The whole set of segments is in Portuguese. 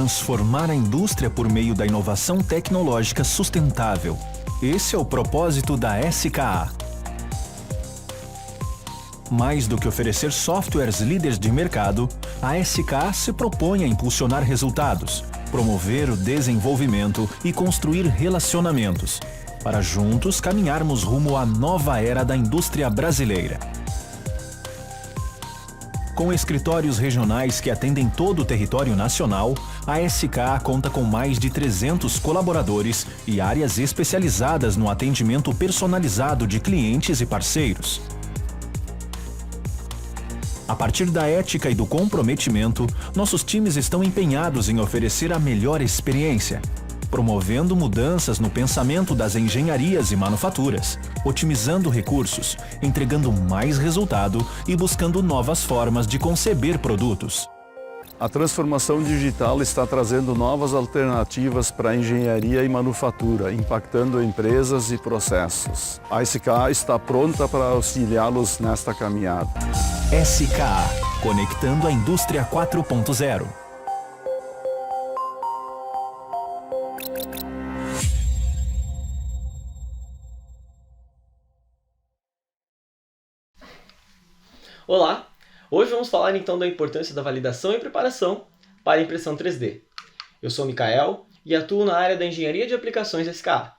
transformar a indústria por meio da inovação tecnológica sustentável. Esse é o propósito da SKA. Mais do que oferecer softwares líderes de mercado, a SKA se propõe a impulsionar resultados, promover o desenvolvimento e construir relacionamentos, para juntos caminharmos rumo à nova era da indústria brasileira. Com escritórios regionais que atendem todo o território nacional, a SKA conta com mais de 300 colaboradores e áreas especializadas no atendimento personalizado de clientes e parceiros. A partir da ética e do comprometimento, nossos times estão empenhados em oferecer a melhor experiência, promovendo mudanças no pensamento das engenharias e manufaturas, otimizando recursos, entregando mais resultado e buscando novas formas de conceber produtos. A transformação digital está trazendo novas alternativas para a engenharia e manufatura, impactando empresas e processos. A SKA está pronta para auxiliá-los nesta caminhada. SKA, conectando a indústria 4.0. Olá! Hoje vamos falar então da importância da validação e preparação para a impressão 3D. Eu sou Mikael e atuo na área da Engenharia de Aplicações SKA.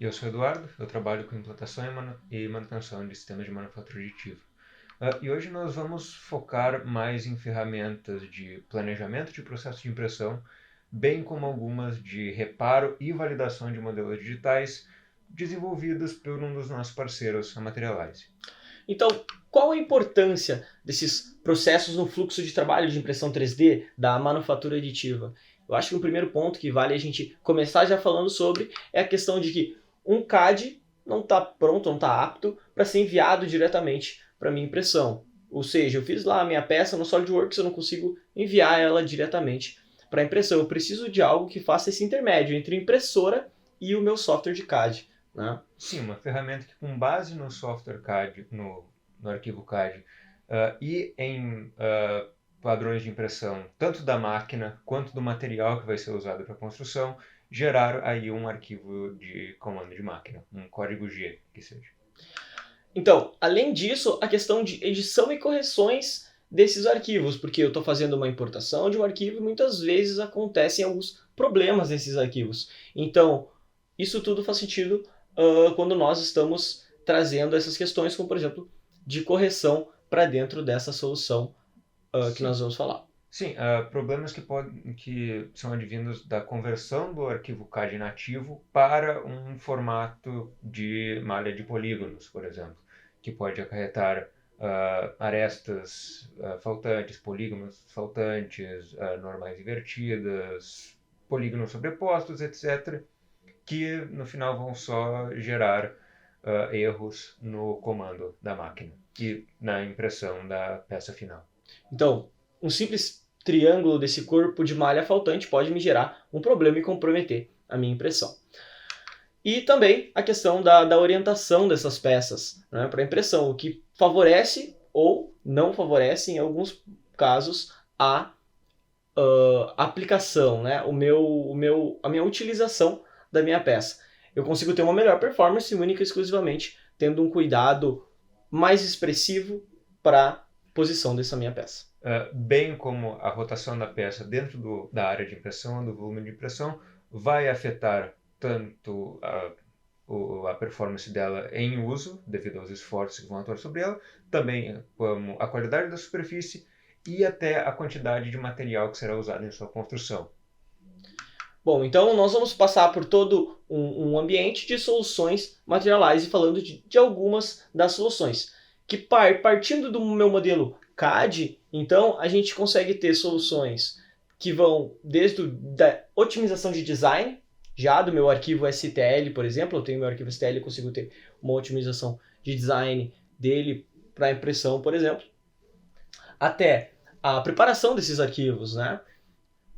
Eu sou Eduardo, eu trabalho com implantação e manutenção de sistemas de manufatura aditiva. E hoje nós vamos focar mais em ferramentas de planejamento de processo de impressão, bem como algumas de reparo e validação de modelos digitais desenvolvidas por um dos nossos parceiros, a Materialize. Então, qual a importância desses processos no fluxo de trabalho de impressão 3D da manufatura aditiva? Eu acho que o primeiro ponto que vale a gente começar já falando sobre é a questão de que um CAD não está pronto, não está apto para ser enviado diretamente para a minha impressão. Ou seja, eu fiz lá a minha peça no SolidWorks, eu não consigo enviar ela diretamente para a impressão. Eu preciso de algo que faça esse intermédio entre a impressora e o meu software de CAD. Né? Sim, uma ferramenta que com base no software CAD, no arquivo CAD e em padrões de impressão, tanto da máquina quanto do material que vai ser usado para a construção, gerar aí um arquivo de comando de máquina, um código G que seja. Então, além disso, a questão de edição e correções desses arquivos, porque eu estou fazendo uma importação de um arquivo e muitas vezes acontecem alguns problemas nesses arquivos. Então, isso tudo faz sentido quando nós estamos trazendo essas questões, como por exemplo, de correção para dentro dessa solução que nós vamos falar. Sim, problemas que são advindos da conversão do arquivo CAD nativo para um formato de malha de polígonos, por exemplo, que pode acarretar arestas faltantes, polígonos faltantes, normais invertidas, polígonos sobrepostos, etc., que no final vão só gerar erros no comando da máquina e na impressão da peça final. Então, um simples triângulo desse corpo de malha faltante pode me gerar um problema e comprometer a minha impressão. E também a questão da orientação dessas peças, né, para a impressão, o que favorece ou não favorece, em alguns casos, a aplicação, né, a minha utilização da minha peça. Eu consigo ter uma melhor performance única e exclusivamente tendo um cuidado mais expressivo para a posição dessa minha peça. Bem como a rotação da peça dentro da área de impressão, do volume de impressão, vai afetar tanto a performance dela em uso, devido aos esforços que vão atuar sobre ela, também como a qualidade da superfície e até a quantidade de material que será usado em sua construção. Bom, então nós vamos passar por todo um ambiente de soluções Materialize, falando de algumas das soluções. Que partindo do meu modelo CAD, então a gente consegue ter soluções que vão desde a otimização de design, já do meu arquivo STL, por exemplo, eu tenho meu arquivo STL e consigo ter uma otimização de design dele para impressão, por exemplo, até a preparação desses arquivos, né?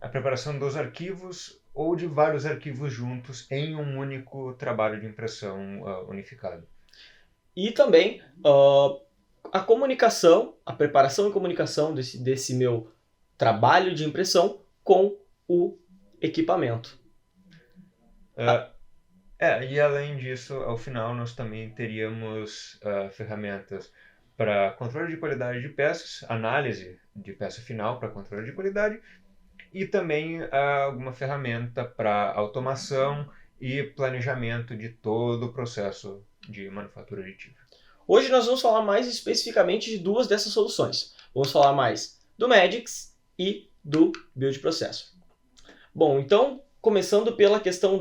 A preparação dos arquivos ou de vários arquivos juntos em um único trabalho de impressão unificado. E também a comunicação, a preparação e comunicação desse meu trabalho de impressão com o equipamento. E além disso, ao final nós também teríamos ferramentas para controle de qualidade de peças, análise de peça final para controle de qualidade e também alguma ferramenta para automação e planejamento de todo o processo de manufatura aditiva. Hoje nós vamos falar mais especificamente de duas dessas soluções. Vamos falar mais do Magics e do Build Processor. Bom, então, começando pela questão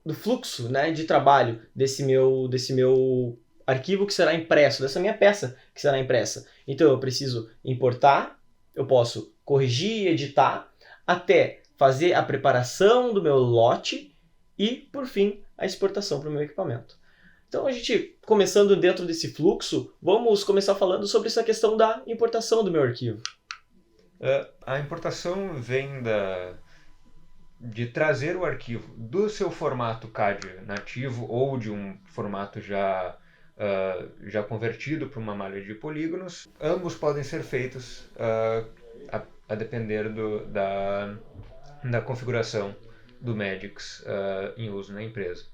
do fluxo, né, de trabalho desse meu arquivo que será impresso, dessa minha peça que será impressa. Então eu preciso importar, eu posso corrigir, editar, até fazer a preparação do meu lote e, por fim, a exportação para o meu equipamento. Então, a gente, começando dentro desse fluxo, vamos começar falando sobre essa questão da importação do meu arquivo. A importação vem de trazer o arquivo do seu formato CAD nativo ou de um formato já convertido para uma malha de polígonos. Ambos podem ser feitos a depender da configuração do Magics em uso na empresa.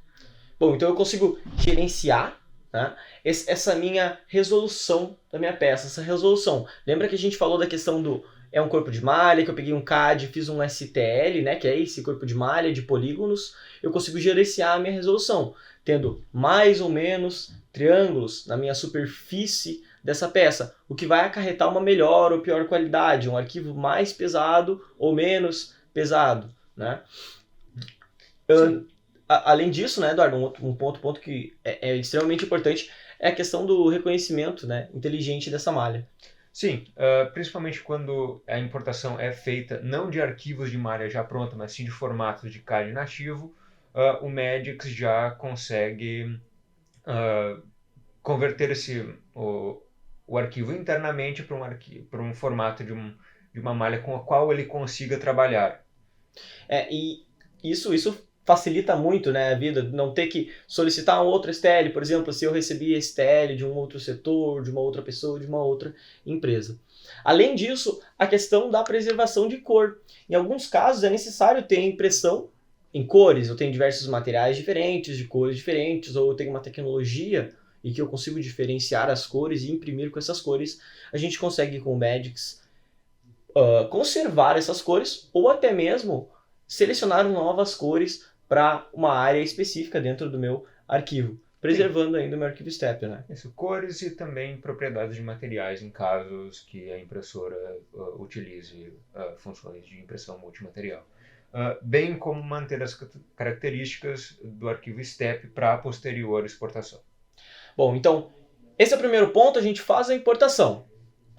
Bom, então eu consigo gerenciar, né, essa minha resolução da minha peça, essa resolução. Lembra que a gente falou da questão é um corpo de malha, que eu peguei um CAD, fiz um STL, né, que é esse corpo de malha, de polígonos. Eu consigo gerenciar a minha resolução, tendo mais ou menos triângulos na minha superfície dessa peça, o que vai acarretar uma melhor ou pior qualidade, um arquivo mais pesado ou menos pesado, né? Além disso, né, Eduardo, um ponto que é extremamente importante é a questão do reconhecimento, né, inteligente dessa malha. Sim, principalmente quando a importação é feita não de arquivos de malha já pronta, mas sim de formatos de CAD nativo, o Magics já consegue converter o arquivo internamente para um formato de uma malha com a qual ele consiga trabalhar. E isso facilita muito, né, a vida, não ter que solicitar um outro STL, por exemplo, se eu recebi STL de um outro setor, de uma outra pessoa, de uma outra empresa. Além disso, a questão da preservação de cor. Em alguns casos é necessário ter impressão em cores, eu tenho diversos materiais diferentes, de cores diferentes, ou eu tenho uma tecnologia e que eu consigo diferenciar as cores e imprimir com essas cores. A gente consegue com o Magics conservar essas cores ou até mesmo selecionar novas cores para uma área específica dentro do meu arquivo, preservando ainda o meu arquivo STEP, né? Isso, cores e também propriedades de materiais em casos que a impressora utilize funções de impressão multimaterial. Bem como manter as características do arquivo STEP para a posterior exportação. Bom, então, esse é o primeiro ponto, a gente faz a importação.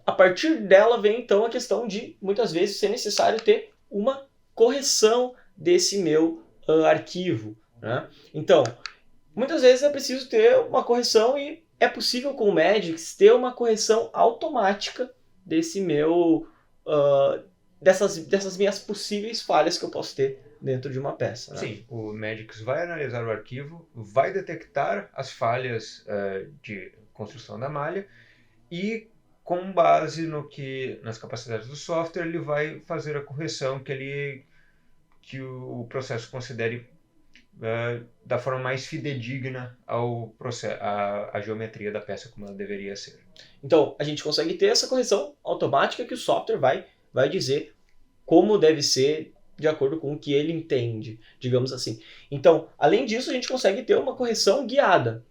A partir dela vem então a questão de, muitas vezes, ser necessário ter uma correção desse meu arquivo, né? Então, muitas vezes é preciso ter uma correção e é possível com o Magics ter uma correção automática desse meu dessas minhas possíveis falhas que eu posso ter dentro de uma peça, né? Sim, o Magics vai analisar o arquivo, vai detectar as falhas de construção da malha e, com base nas capacidades do software, ele vai fazer a correção que o processo considere da forma mais fidedigna à geometria da peça como ela deveria ser. Então, a gente consegue ter essa correção automática que o software vai dizer como deve ser de acordo com o que ele entende, digamos assim. Então, além disso, a gente consegue ter uma correção guiada.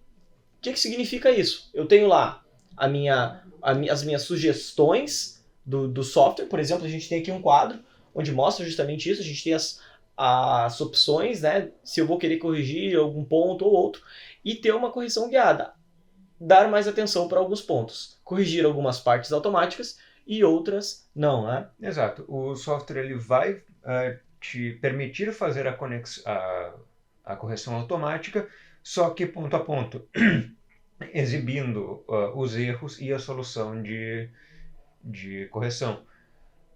O que significa isso? Eu tenho lá as minhas sugestões do software. Por exemplo, a gente tem aqui um quadro onde mostra justamente isso. A gente tem as opções, né? Se eu vou querer corrigir algum ponto ou outro, e ter uma correção guiada. Dar mais atenção para alguns pontos. Corrigir algumas partes automáticas e outras não, né? Exato. O software ele vai te permitir fazer a correção automática, só que ponto a ponto, exibindo os erros e a solução de correção,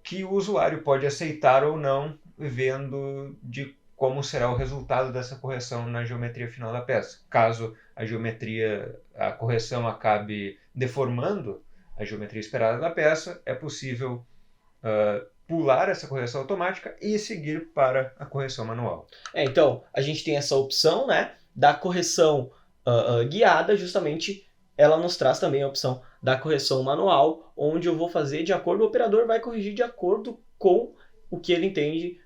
que o usuário pode aceitar ou não, vendo de como será o resultado dessa correção na geometria final da peça. Caso a correção acabe deformando a geometria esperada da peça, é possível pular essa correção automática e seguir para a correção manual. Então, a gente tem essa opção, né, da correção guiada, justamente ela nos traz também a opção da correção manual, onde eu vou fazer de acordo, o operador vai corrigir de acordo com o que ele entende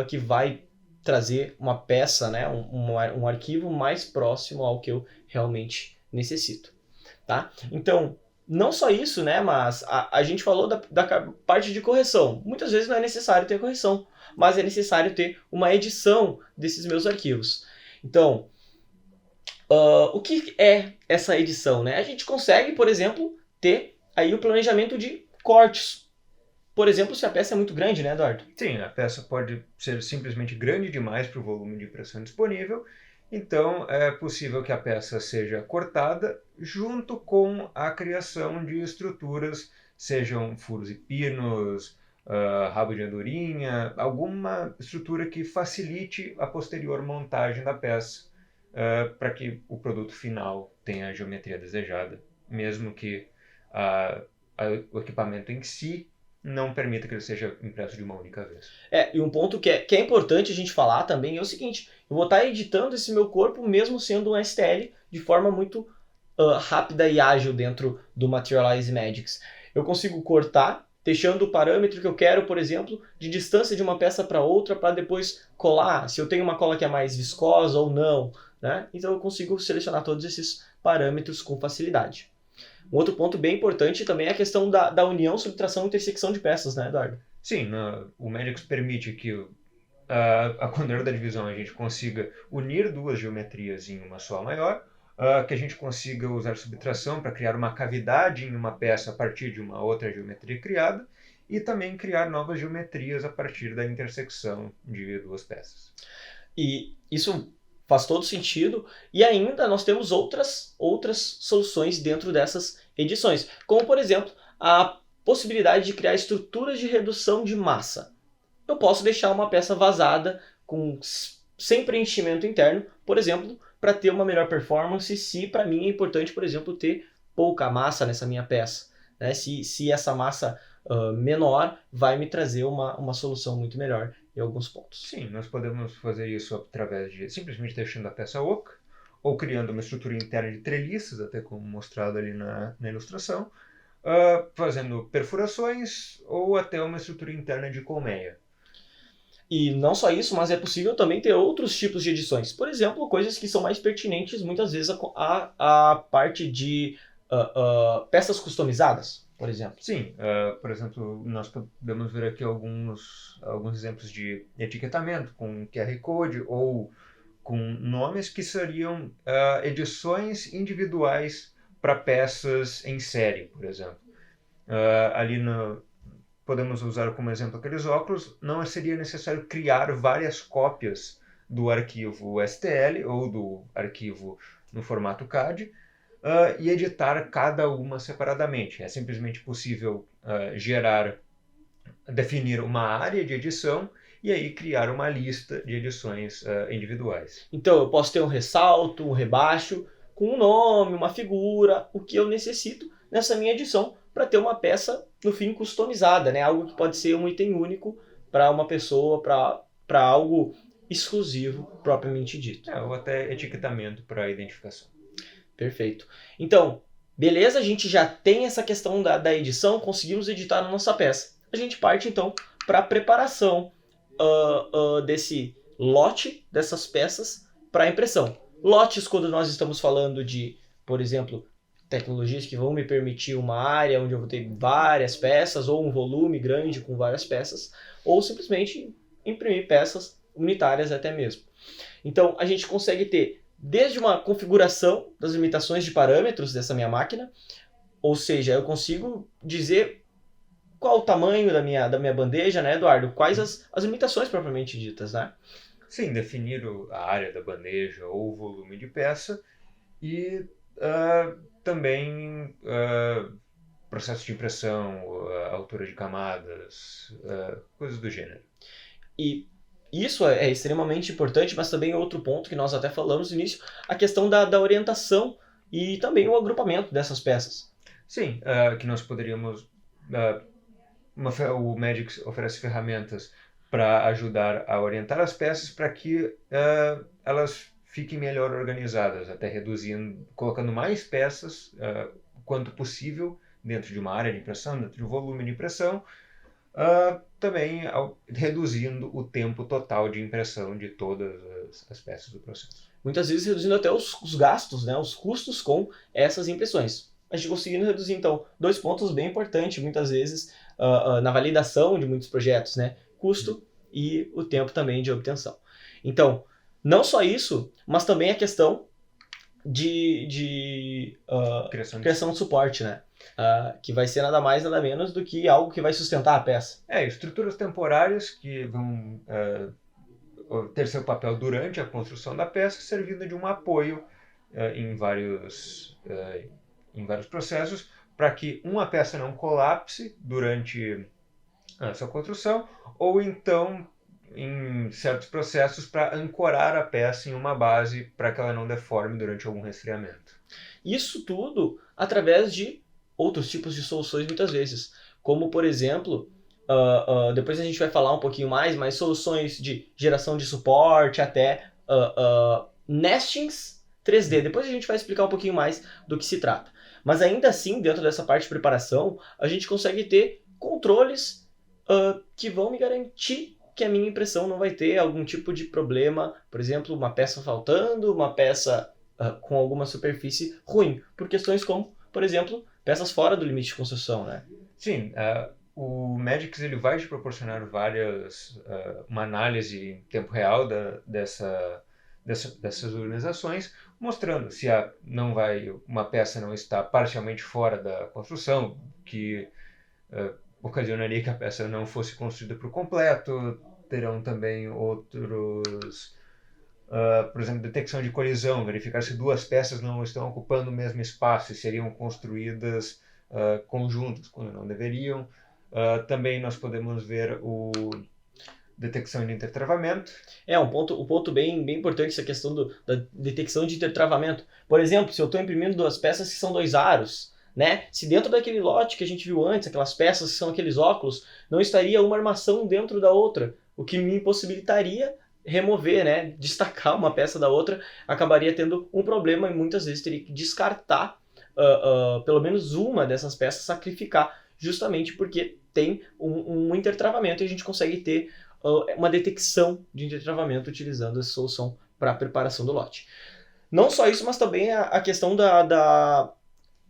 que vai trazer uma peça, né, um arquivo mais próximo ao que eu realmente necessito. Tá? Então, não só isso, né, mas a gente falou da parte de correção. Muitas vezes não é necessário ter correção, mas é necessário ter uma edição desses meus arquivos. Então, o que é essa edição? Né? A gente consegue, por exemplo, ter aí o planejamento de cortes. Por exemplo, se a peça é muito grande, né, Eduardo? Sim, a peça pode ser simplesmente grande demais para o volume de impressão disponível. Então, é possível que a peça seja cortada junto com a criação de estruturas, sejam furos e pinos, rabo de andorinha, alguma estrutura que facilite a posterior montagem da peça, para que o produto final tenha a geometria desejada, mesmo que o equipamento em si não permita que ele seja impresso de uma única vez. E um ponto que é importante a gente falar também é o seguinte: eu vou estar editando esse meu corpo mesmo sendo um STL de forma muito rápida e ágil dentro do Materialize Magics. Eu consigo cortar, deixando o parâmetro que eu quero, por exemplo, de distância de uma peça para outra, para depois colar, se eu tenho uma cola que é mais viscosa ou não. Né? Então eu consigo selecionar todos esses parâmetros com facilidade. Um outro ponto bem importante também é a questão da união, subtração e intersecção de peças, né, Eduardo? Sim, o Magics permite que com a da divisão a gente consiga unir duas geometrias em uma só maior, que a gente consiga usar subtração para criar uma cavidade em uma peça a partir de uma outra geometria criada, e também criar novas geometrias a partir da intersecção de duas peças. E isso faz todo sentido, e ainda nós temos outras soluções dentro dessas edições, como por exemplo a possibilidade de criar estruturas de redução de massa. Eu posso deixar uma peça vazada sem preenchimento interno, por exemplo, para ter uma melhor performance, se para mim é importante, por exemplo, ter pouca massa nessa minha peça. Né? Se essa massa menor vai me trazer uma solução muito melhor em alguns pontos. Sim, nós podemos fazer isso através de simplesmente deixando a peça oca, ou criando uma estrutura interna de treliças, até como mostrado ali na ilustração, fazendo perfurações ou até uma estrutura interna de colmeia. E não só isso, mas é possível também ter outros tipos de edições. Por exemplo, coisas que são mais pertinentes muitas vezes à parte de peças customizadas, por exemplo. Sim, por exemplo, nós podemos ver aqui alguns exemplos de etiquetamento com QR Code ou com nomes que seriam edições individuais para peças em série, por exemplo. Ali podemos usar como exemplo aqueles óculos, não seria necessário criar várias cópias do arquivo STL ou do arquivo no formato CAD, e editar cada uma separadamente. É simplesmente possível definir uma área de edição e aí criar uma lista de edições individuais. Então eu posso ter um ressalto, um rebaixo, com um nome, uma figura, o que eu necessito nessa minha edição para ter uma peça, no fim, customizada, né? Algo que pode ser um item único para uma pessoa, para algo exclusivo, propriamente dito. Ou até etiquetamento para identificação. Perfeito. Então, beleza, a gente já tem essa questão da edição, conseguimos editar a nossa peça. A gente parte, então, para a preparação desse lote, dessas peças, para a impressão. Lotes, quando nós estamos falando de, por exemplo, tecnologias que vão me permitir uma área onde eu vou ter várias peças, ou um volume grande com várias peças, ou simplesmente imprimir peças unitárias até mesmo. Então, a gente consegue ter desde uma configuração das limitações de parâmetros dessa minha máquina, ou seja, eu consigo dizer qual o tamanho da minha bandeja, né, Eduardo? Quais as limitações propriamente ditas, né? Sim, definir a área da bandeja ou o volume de peça e também processo de impressão, altura de camadas, coisas do gênero. E isso é extremamente importante, mas também outro ponto que nós até falamos no início, a questão da orientação e também o agrupamento dessas peças. Sim, que nós poderíamos o Magix oferece ferramentas para ajudar a orientar as peças para que elas fiquem melhor organizadas, até colocando mais peças quanto possível dentro de uma área de impressão, dentro de um volume de impressão, também reduzindo o tempo total de impressão de todas as peças do processo. Muitas vezes reduzindo até os gastos, né, os custos com essas impressões. A gente conseguindo reduzir, então, 2 pontos bem importantes, muitas vezes, na validação de muitos projetos, né? Custo e o tempo também de obtenção. Então, não só isso, mas também a questão de criação de suporte, né? Que vai ser nada mais, nada menos do que algo que vai sustentar a peça. Estruturas temporárias que vão ter seu papel durante a construção da peça, servindo de um apoio em vários processos, para que uma peça não colapse durante a sua construção, ou então em certos processos para ancorar a peça em uma base para que ela não deforme durante algum resfriamento. Isso tudo através de outros tipos de soluções muitas vezes, como por exemplo, depois a gente vai falar um pouquinho mais, mas soluções de geração de suporte até nestings 3D. Depois a gente vai explicar um pouquinho mais do que se trata. Mas ainda assim, dentro dessa parte de preparação, a gente consegue ter controles que vão me garantir que a minha impressão não vai ter algum tipo de problema, por exemplo, uma peça faltando, uma peça com alguma superfície ruim, por questões como, por exemplo, peças fora do limite de construção, né? Sim, o Magix ele vai te proporcionar uma análise em tempo real dessas organizações, mostrando se uma peça não está parcialmente fora da construção, que ocasionaria que a peça não fosse construída por completo. Terão também outros, por exemplo, detecção de colisão, verificar se 2 peças não estão ocupando o mesmo espaço e seriam construídas conjuntas, quando não deveriam. Também nós podemos ver detecção de intertravamento. Um ponto bem importante essa questão da detecção de intertravamento. Por exemplo, se eu estou imprimindo 2 peças que são 2 aros, né? Se dentro daquele lote que a gente viu antes, aquelas peças que são aqueles óculos, não estaria uma armação dentro da outra, o que me impossibilitaria remover, né? Destacar uma peça da outra, acabaria tendo um problema e muitas vezes teria que descartar pelo menos uma dessas peças, sacrificar, justamente porque tem um intertravamento e a gente consegue ter uma detecção de intertravamento utilizando essa solução para a preparação do lote. Não só isso, mas também a questão da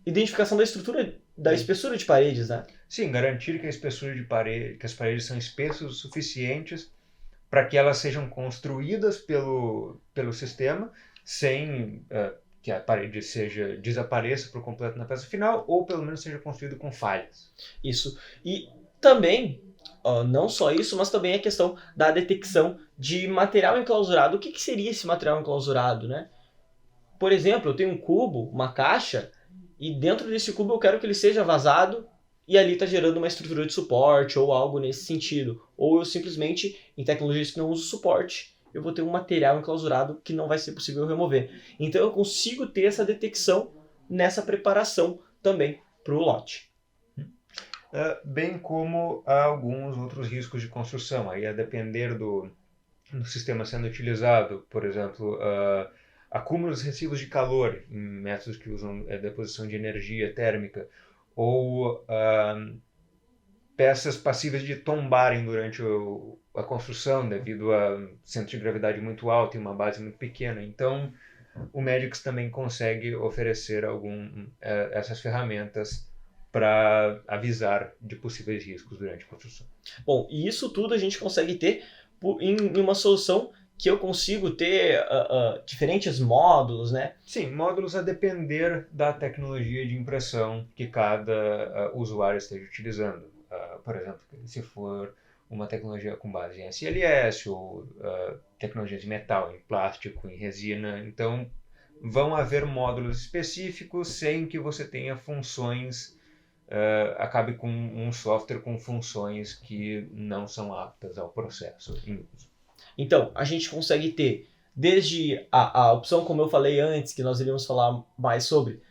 identificação da estrutura, da espessura de paredes, né? Sim, garantir que que as paredes são espessas o suficientes para que elas sejam construídas pelo sistema sem que a parede desapareça por completo na peça final, ou pelo menos seja construída com falhas. Isso. E também, não só isso, mas também a questão da detecção de material enclausurado. O que seria esse material enclausurado, né? Por exemplo, eu tenho um cubo, uma caixa, e dentro desse cubo eu quero que ele seja vazado e ali está gerando uma estrutura de suporte ou algo nesse sentido. Ou eu simplesmente, em tecnologias que não usam suporte, eu vou ter um material enclausurado que não vai ser possível remover. Então eu consigo ter essa detecção nessa preparação também para o lote. Bem como há alguns outros riscos de construção. Aí a depender do sistema sendo utilizado, por exemplo, acúmulos excessivos de calor em métodos que usam deposição de energia térmica, ou peças passíveis de tombarem durante a construção devido a centro de gravidade muito alto e uma base muito pequena. Então, o Magix também consegue oferecer essas ferramentas para avisar de possíveis riscos durante a construção. Bom, e isso tudo a gente consegue ter em uma solução que eu consigo ter diferentes módulos, né? Sim, módulos a depender da tecnologia de impressão que cada usuário esteja utilizando. Por exemplo, se for uma tecnologia com base em SLS ou tecnologia de metal, em plástico, em resina, então vão haver módulos específicos sem que você tenha funções, acabe com um software com funções que não são aptas ao processo em uso. Então, a gente consegue ter desde a opção, como eu falei antes, que nós iríamos falar mais sobre,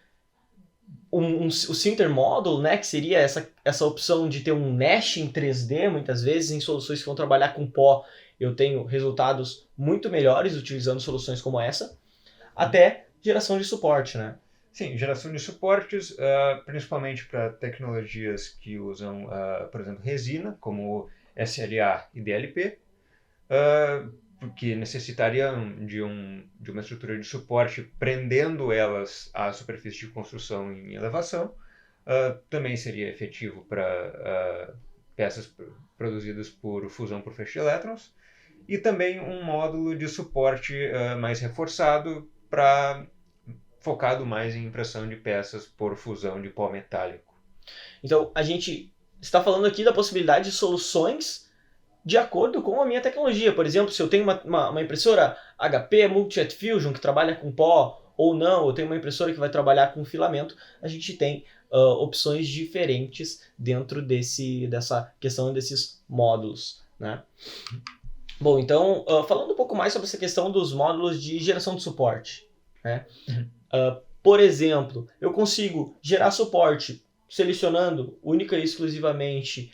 o Sinter Model, né, que seria essa opção de ter um mesh em 3D, muitas vezes, em soluções que vão trabalhar com pó, eu tenho resultados muito melhores utilizando soluções como essa, até geração de suporte, né? Sim, geração de suportes, principalmente para tecnologias que usam, por exemplo, resina, como SLA e DLP, porque necessitariam de uma estrutura de suporte prendendo elas à superfície de construção em elevação. Também seria efetivo para peças produzidas por fusão por feixe de elétrons. E também um módulo de suporte mais reforçado focado mais em impressão de peças por fusão de pó metálico. Então, a gente está falando aqui da possibilidade de soluções de acordo com a minha tecnologia. Por exemplo, se eu tenho uma impressora HP Multi-Jet Fusion que trabalha com pó ou não, eu tenho uma impressora que vai trabalhar com filamento, a gente tem opções diferentes dentro dessa questão desses módulos, né? Bom, então, falando um pouco mais sobre essa questão dos módulos de geração de suporte, né? Por exemplo, eu consigo gerar suporte selecionando única e exclusivamente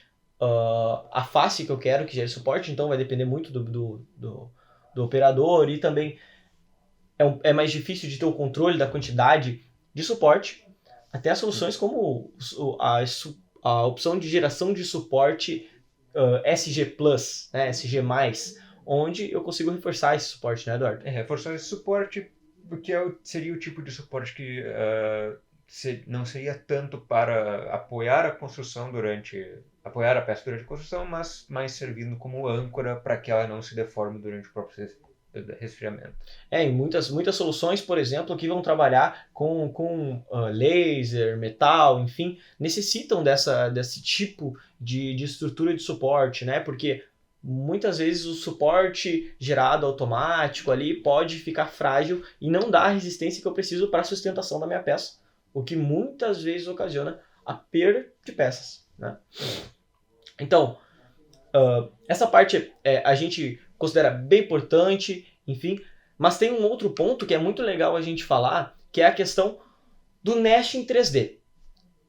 a face que eu quero que gere suporte, então vai depender muito do operador, e também é mais difícil de ter o controle da quantidade de suporte, até soluções como a opção de geração de suporte SG+, né, SG+, onde eu consigo reforçar esse suporte, né, Eduardo? Reforçar esse suporte, porque seria o tipo de suporte que não seria tanto para apoiar a construção apoiar a peça durante a construção, mas mais servindo como âncora para que ela não se deforme durante o próprio resfriamento. Em muitas soluções, por exemplo, que vão trabalhar com laser, metal, enfim, necessitam desse tipo de estrutura de suporte, né? Porque muitas vezes o suporte gerado automático ali pode ficar frágil e não dar a resistência que eu preciso para a sustentação da minha peça, o que muitas vezes ocasiona a perda de peças, né? Então, essa parte a gente considera bem importante, enfim, mas tem um outro ponto que é muito legal a gente falar, que é a questão do nashing 3D.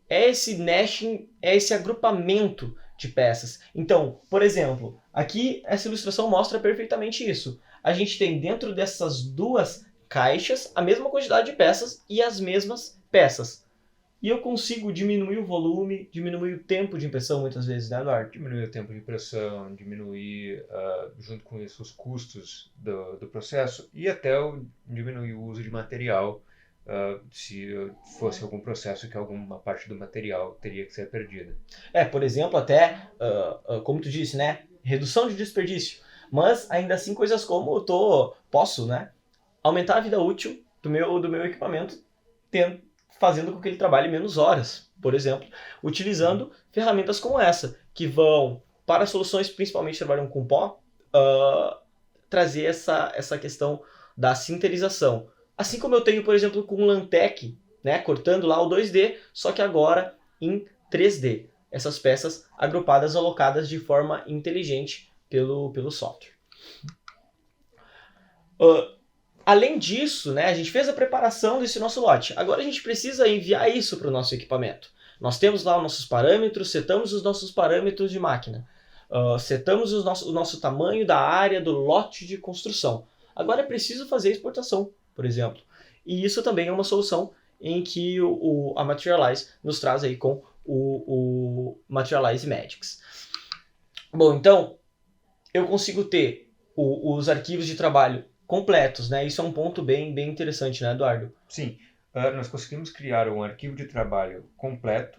Esse nashing é esse agrupamento de peças. Então, por exemplo, aqui essa ilustração mostra perfeitamente isso. A gente tem dentro dessas duas caixas a mesma quantidade de peças e as mesmas peças. E eu consigo diminuir o volume, diminuir o tempo de impressão muitas vezes, né, Eduardo? Diminuir o tempo de impressão, diminuir, junto com isso, os custos do processo e até diminuir o uso de material, se fosse algum processo que alguma parte do material teria que ser perdida. Por exemplo, até, como tu disse, né, redução de desperdício. Mas, ainda assim, coisas como posso, né, aumentar a vida útil do meu equipamento, fazendo com que ele trabalhe menos horas, por exemplo, utilizando ferramentas como essa, que vão, para soluções principalmente que trabalham com pó, trazer essa questão da sinterização. Assim como eu tenho, por exemplo, com o Lantec, né, cortando lá o 2D, só que agora em 3D. Essas peças agrupadas, alocadas de forma inteligente pelo software. Além disso, né, a gente fez a preparação desse nosso lote. Agora a gente precisa enviar isso para o nosso equipamento. Nós temos lá os nossos parâmetros, setamos os nossos parâmetros de máquina. Setamos o nosso tamanho da área do lote de construção. Agora é preciso fazer a exportação, por exemplo. E isso também é uma solução em que a Materialize nos traz aí com o Materialize Magics. Bom, então, eu consigo ter os arquivos de trabalho completos, né? Isso é um ponto bem interessante, né, Eduardo? Sim, nós conseguimos criar um arquivo de trabalho completo,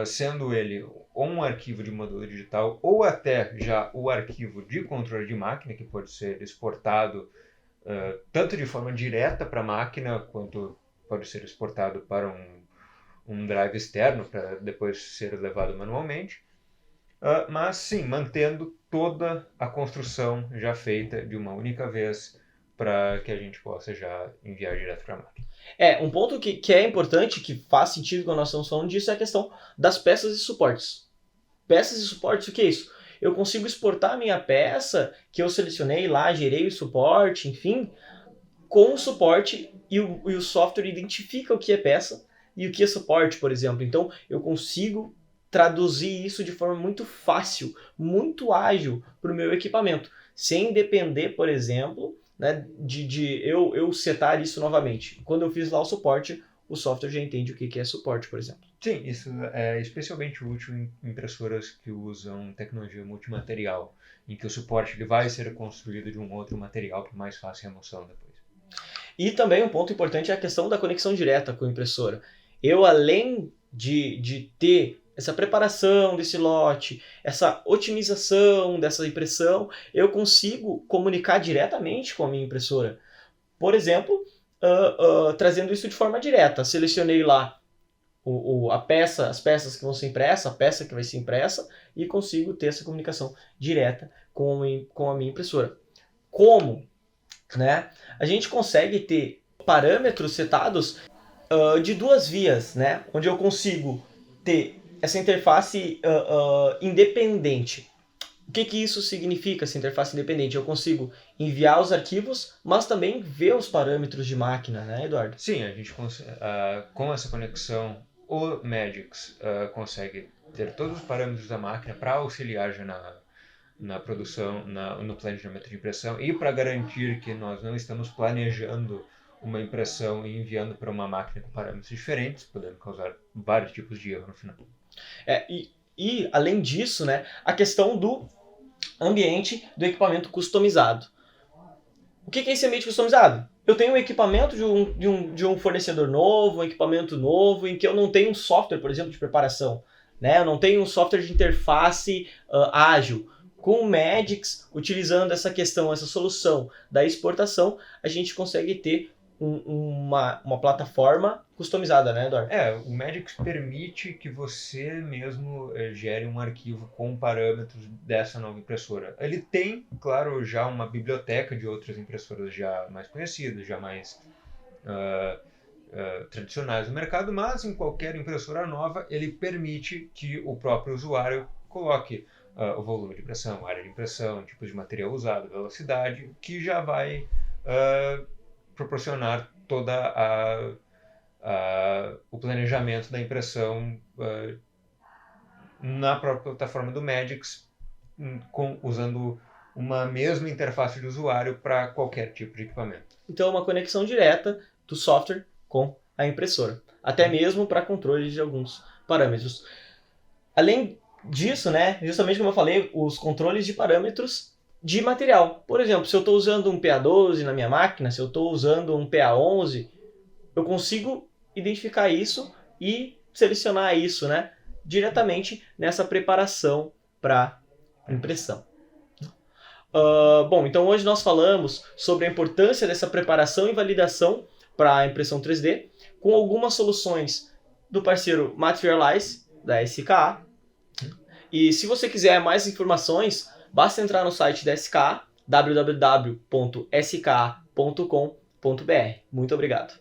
sendo ele ou um arquivo de modelo digital ou até já o arquivo de controle de máquina, que pode ser exportado tanto de forma direta para a máquina, quanto pode ser exportado para um drive externo para depois ser levado manualmente. Mas sim, mantendo toda a construção já feita de uma única vez, para que a gente possa já enviar direto para a máquina. Um ponto que é importante, que faz sentido quando nós estamos falando disso, é a questão das peças e suportes. Peças e suportes, o que é isso? Eu consigo exportar a minha peça, que eu selecionei lá, gerei o suporte, enfim, com o suporte, e o software identifica o que é peça, e o que é suporte, por exemplo. Então, eu consigo traduzir isso de forma muito fácil, muito ágil para o meu equipamento, sem depender, por exemplo, né, de eu setar isso novamente. Quando eu fiz lá o suporte, o software já entende o que é suporte, por exemplo. Sim, isso é especialmente útil em impressoras que usam tecnologia multimaterial, em que o suporte ele vai ser construído de um outro material para mais fácil remoção depois. E também um ponto importante é a questão da conexão direta com a impressora. Eu, além de ter essa preparação desse lote, essa otimização dessa impressão, eu consigo comunicar diretamente com a minha impressora. Por exemplo, trazendo isso de forma direta. Selecionei lá as peças que vão ser impressas, a peça que vai ser impressa, e consigo ter essa comunicação direta com a minha impressora. Como? Né? A gente consegue ter parâmetros setados de duas vias, né? Onde eu consigo ter essa interface independente. O que isso significa, essa interface independente? Eu consigo enviar os arquivos, mas também ver os parâmetros de máquina, né, Eduardo? Sim, a gente com essa conexão, o Magix consegue ter todos os parâmetros da máquina para auxiliar já na produção, no planejamento de impressão, e para garantir que nós não estamos planejando uma impressão e enviando para uma máquina com parâmetros diferentes, podendo causar vários tipos de erro no final. E além disso, né, a questão do ambiente do equipamento customizado. O que é esse ambiente customizado? Eu tenho um equipamento de um fornecedor novo, um equipamento novo, em que eu não tenho um software, por exemplo, de preparação, né? Eu não tenho um software de interface ágil. Com o Magix, utilizando essa solução da exportação, a gente consegue ter uma plataforma customizada, né, Eduardo? O Magix permite que você mesmo gere um arquivo com parâmetros dessa nova impressora. Ele tem, claro, já uma biblioteca de outras impressoras já mais conhecidas, já mais tradicionais no mercado, mas em qualquer impressora nova ele permite que o próprio usuário coloque o volume de impressão, área de impressão, tipo de material usado, velocidade, que já vai proporcionar toda o planejamento da impressão na própria plataforma do Magix, usando uma mesma interface de usuário para qualquer tipo de equipamento. Então, uma conexão direta do software com a impressora, até mesmo para controle de alguns parâmetros. Além disso, né, justamente como eu falei, os controles de parâmetros de material. Por exemplo, se eu estou usando um PA12 na minha máquina, se eu estou usando um PA11, eu consigo identificar isso e selecionar isso, né, diretamente nessa preparação para impressão. Bom, então hoje nós falamos sobre a importância dessa preparação e validação para a impressão 3D, com algumas soluções do parceiro Materialize, da SKA. E se você quiser mais informações, basta entrar no site da SKA, www.ska.com.br. Muito obrigado.